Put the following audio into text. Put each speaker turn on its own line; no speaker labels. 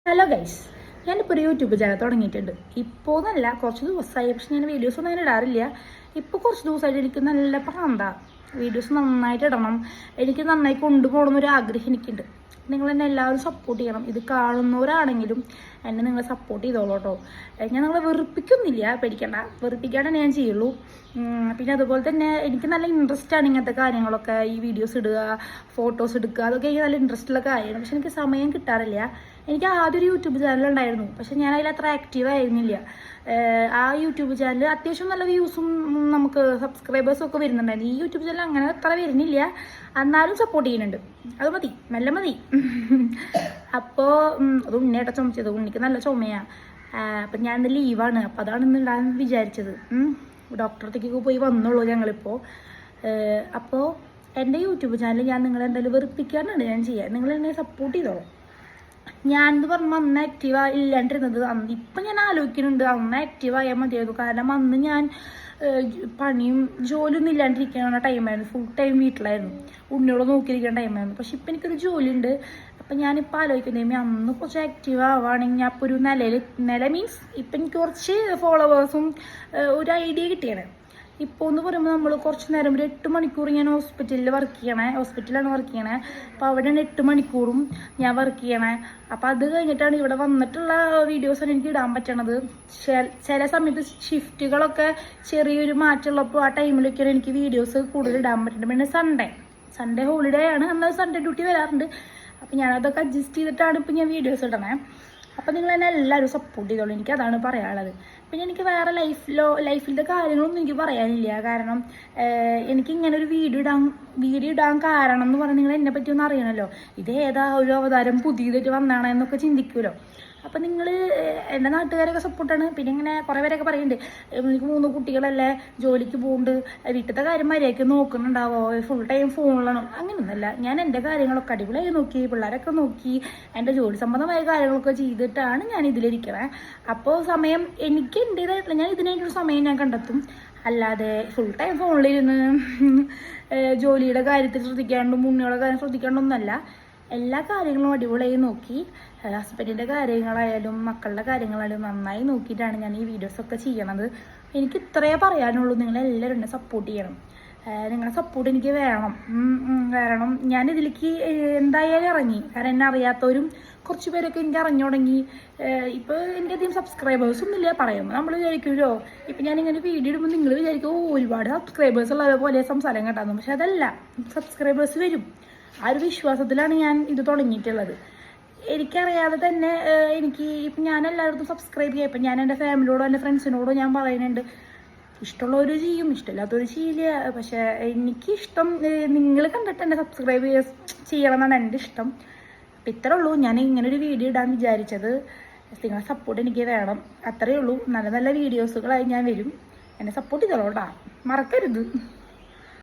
Hello guys, ഞാനിപ്പോൾ ഒരു YouTube channel തുടങ്ങിയിട്ടുണ്ട്. ഇപ്പോൾ എന്നല്ല, കുറച്ച് ദിവസമായി. പക്ഷെ ഞാൻ വീഡിയോസ് ഒന്നും അങ്ങനെ ഇടാറില്ല. ഇപ്പോൾ കുറച്ച് ദിവസമായിട്ട് എനിക്ക് നല്ല പ്രാന്താ. വീഡിയോസ് നന്നായിട്ട് ഇടണം, എനിക്ക് നന്നായി കൊണ്ടുപോകണമെന്നൊരു ആഗ്രഹം എനിക്കുണ്ട്. നിങ്ങൾ എന്നെ എല്ലാവരും സപ്പോർട്ട് ചെയ്യണം. ഇത് കാണുന്നവരാണെങ്കിലും എന്നെ നിങ്ങൾ സപ്പോർട്ട് ചെയ്തോളൂ കേട്ടോ. ഞാൻ നിങ്ങളെ വെറുപ്പിക്കൊന്നുമില്ല, പേടിക്കണ്ട. വെറുപ്പിക്കാതെ ഞാൻ ചെയ്യുള്ളൂ. പിന്നെ അതുപോലെ തന്നെ എനിക്ക് നല്ല ഇൻട്രസ്റ്റ് ആണ് ഇങ്ങനത്തെ കാര്യങ്ങളൊക്കെ. ഈ വീഡിയോസ് ഇടുക, ഫോട്ടോസ് എടുക്കുക, അതൊക്കെ എനിക്ക് നല്ല ഇൻട്രസ്റ്റ് ഉള്ള കാര്യമാണ്. പക്ഷെ എനിക്ക് സമയം കിട്ടാറില്ല. എനിക്ക് ആദ്യം ഒരു യൂട്യൂബ് ചാനൽ ഉണ്ടായിരുന്നു, പക്ഷെ ഞാൻ അതിൽ അത്ര ആക്റ്റീവ് ആയിരുന്നില്ല. ആ യൂട്യൂബ് ചാനൽ അത്യാവശ്യം നല്ല വ്യൂസും നമുക്ക് സബ്സ്ക്രൈബേഴ്സും ഒക്കെ വരുന്നുണ്ടായിരുന്നു. ഈ യൂട്യൂബ് ചാനൽ അങ്ങനെ അത്ര വരുന്നില്ല, എന്നാലും സപ്പോർട്ട് ചെയ്യുന്നുണ്ട്. അത് മതി, മെല്ലെ മതി. അപ്പോൾ അത് ഉണ്ണിയേട്ട ചുമച്ചത്, ഉണ്ണിക്ക് നല്ല ചുമയാണ്. അപ്പം ഞാൻ ഇന്ന് ലീവാണ്, അപ്പം അതാണ് ഇന്ന് ഇടാൻ വിചാരിച്ചത്. ഡോക്ടറത്തേക്കൊക്കെ പോയി വന്നുള്ളൂ ഞങ്ങളിപ്പോൾ. അപ്പോൾ എൻ്റെ യൂട്യൂബ് ചാനൽ ഞാൻ നിങ്ങളെന്തായാലും വെറുപ്പിക്കാനാണ് ഞാൻ ചെയ്യുക. നിങ്ങൾ എന്നെ സപ്പോർട്ട് ചെയ്തോളൂ. ഞാനെന്ന് പറഞ്ഞാൽ അന്ന് ആക്റ്റീവ് ഇല്ലാണ്ടിരുന്നത്. ഇപ്പം ഞാൻ ആലോചിക്കുന്നുണ്ട്, അന്ന് ആക്റ്റീവ് ആയാൽ മതിയായിരുന്നു. കാരണം അന്ന് ഞാൻ പണിയും ജോലിയൊന്നും ഇല്ലാണ്ടിരിക്കുന്ന ടൈമായിരുന്നു. ഫുൾ ടൈം വീട്ടിലായിരുന്നു, ഉണ്ണിയോട് നോക്കിയിരിക്കുന്ന ടൈമായിരുന്നു. പക്ഷെ ഇപ്പം എനിക്കൊരു ജോലിയുണ്ട്. അപ്പം ഞാനിപ്പോൾ ആലോചിക്കുന്നത് അന്ന് കുറച്ച് ആക്റ്റീവ് ആവുകയാണെങ്കിൽ ഞാൻ ഇപ്പോൾ ഒരു നില മീൻസ് ഇപ്പം എനിക്ക് കുറച്ച് ഫോളോവേഴ്സും ഒരു ഐഡിയ കിട്ടിയാണ്. ഇപ്പോൾ എന്ന് പറയുമ്പോൾ നമ്മൾ കുറച്ച് നേരം ഒരു 8 മണിക്കൂർ ഞാൻ ഹോസ്പിറ്റലിലാണ് വർക്ക് ചെയ്യണേ. അപ്പോൾ അവിടെയാണ് 8 മണിക്കൂറും ഞാൻ വർക്ക് ചെയ്യണേ. അപ്പോൾ അത് കഴിഞ്ഞിട്ടാണ് ഇവിടെ വന്നിട്ടുള്ള വീഡിയോസാണ് എനിക്ക് ഇടാൻ പറ്റണത്. ചില സമയത്ത് ഷിഫ്റ്റുകളൊക്കെ ചെറിയൊരു മാറ്റമുള്ളപ്പോൾ ആ ടൈമിലൊക്കെയാണ് എനിക്ക് വീഡിയോസ് കൂടുതൽ ഇടാൻ പറ്റുന്നത്. പിന്നെ സൺഡേ ഹോളിഡേ ആണ്, എന്നാൽ സൺഡേ ഡ്യൂട്ടി വരാറുണ്ട്. അപ്പോൾ ഞാനതൊക്കെ അഡ്ജസ്റ്റ് ചെയ്തിട്ടാണ് ഇപ്പോൾ ഞാൻ വീഡിയോസ് ഇടണേ. അപ്പോൾ നിങ്ങൾ എന്നെ എല്ലാവരും സപ്പോർട്ട് ചെയ്തോളൂ, എനിക്ക് അതാണ് പറയാനുള്ളത്. പിന്നെ എനിക്ക് വേറെ ലൈഫിൻ്റെ കാര്യങ്ങളൊന്നും എനിക്ക് പറയാനില്ല. കാരണം എനിക്കിങ്ങനെ ഒരു വീഡിയോ ഇടാൻ കാരണം എന്ന് പറഞ്ഞാൽ നിങ്ങൾ എന്നെ പറ്റി ഒന്ന് അറിയണമല്ലോ. ഇതേതാ ഒരു അവതാരം പുതിയതായിട്ട് വന്നാണ് എന്നൊക്കെ ചിന്തിക്കുമല്ലോ. അപ്പം നിങ്ങൾ എൻ്റെ നാട്ടുകാരൊക്കെ സപ്പോർട്ടാണ്. പിന്നെ ഇങ്ങനെ കുറേ പേരൊക്കെ പറയുന്നുണ്ട്, എനിക്ക് 3 കുട്ടികളല്ലേ, ജോലിക്ക് പോകുന്നുണ്ട്, വീട്ടിലത്തെ കാര്യം മര്യാദയ്ക്ക് നോക്കുന്നുണ്ടാവോ, ഫുൾ ടൈം ഫോണിലാണ്. അങ്ങനെയൊന്നുമല്ല, ഞാൻ എൻ്റെ കാര്യങ്ങളൊക്കെ അടിപൊളിയായി നോക്കി, പിള്ളേരൊക്കെ നോക്കി, എൻ്റെ ജോലി സംബന്ധമായ കാര്യങ്ങളൊക്കെ ചെയ്തിട്ടാണ് ഞാൻ ഇതിലിരിക്കണേ. അപ്പോൾ സമയം എനിക്ക് എൻ്റേതായിട്ടുള്ള ഞാൻ ഇതിനായിട്ടൊരു സമയം ഞാൻ കണ്ടെത്തും. അല്ലാതെ ഫുൾ ടൈം ഫോണിലിരുന്ന് ജോലിയുടെ കാര്യത്തിൽ ശ്രദ്ധിക്കാണ്ടും ഉണ്ണിയുടെ കാര്യം ശ്രദ്ധിക്കാണ്ടൊന്നുമല്ല. എല്ലാ കാര്യങ്ങളും അടിപൊളിയായി നോക്കി, ഹസ്ബൻഡിൻ്റെ കാര്യങ്ങളായാലും മക്കളുടെ കാര്യങ്ങളായാലും നന്നായി നോക്കിയിട്ടാണ് ഞാൻ ഈ വീഡിയോസൊക്കെ ചെയ്യണത്. എനിക്ക് ഇത്രയേ പറയാനുള്ളൂ, നിങ്ങളെല്ലാവരും എന്നെ സപ്പോർട്ട് ചെയ്യണം. നിങ്ങളുടെ സപ്പോർട്ട് എനിക്ക് വേണം. കാരണം ഞാനിതിലേക്ക് എന്തായാലും ഇറങ്ങി. കാരണം എന്നെ അറിയാത്തവരും കുറച്ച് പേരൊക്കെ എനിക്ക് അറിഞ്ഞു തുടങ്ങി. ഇപ്പോൾ എനിക്കധികം സബ്സ്ക്രൈബേഴ്സൊന്നും ഇല്ല. പറയുമ്പോൾ നമ്മൾ വിചാരിക്കുമല്ലോ, ഇപ്പം ഞാനിങ്ങനെ വീഡിയോ ഇടുമ്പോൾ നിങ്ങൾ വിചാരിക്കും ഒരുപാട് സബ്സ്ക്രൈബേഴ്സ് ഉള്ളത് പോലെ സംസാരം കേട്ടാന്ന്. പക്ഷെ അതല്ല, സബ്സ്ക്രൈബേഴ്സ് വരും. ആ ഒരു വിശ്വാസത്തിലാണ് ഞാൻ ഇത് തുടങ്ങിയിട്ടുള്ളത്. എനിക്കറിയാതെ തന്നെ ഇപ്പം ഞാൻ എല്ലായിടത്തും സബ്സ്ക്രൈബ് ചെയ്യാം. ഇപ്പം ഞാൻ എൻ്റെ ഫാമിലിയോടോ എൻ്റെ ഫ്രണ്ട്സിനോടോ ഞാൻ പറയുന്നുണ്ട്, ഇഷ്ടമുള്ളവർ ചെയ്യും, ഇഷ്ടമില്ലാത്തവർ ചെയ്യില്ല. പക്ഷേ എനിക്കിഷ്ടം നിങ്ങൾ കണ്ടിട്ട് എന്നെ സബ്സ്ക്രൈബ് ചെയ്യണം എന്നാണ് എൻ്റെ ഇഷ്ടം. അപ്പം ഇത്രേ ഉള്ളൂ ഞാൻ ഇങ്ങനൊരു വീഡിയോ ഇടാൻ വിചാരിച്ചത്. നിങ്ങളുടെ സപ്പോർട്ട് എനിക്ക് വേണം, അത്രയേ ഉള്ളൂ. നല്ല നല്ല വീഡിയോസുകളായി ഞാൻ വരും. എന്നെ സപ്പോർട്ട് ചെയ്തോളൂ കേട്ടോ, മറക്കരുത്.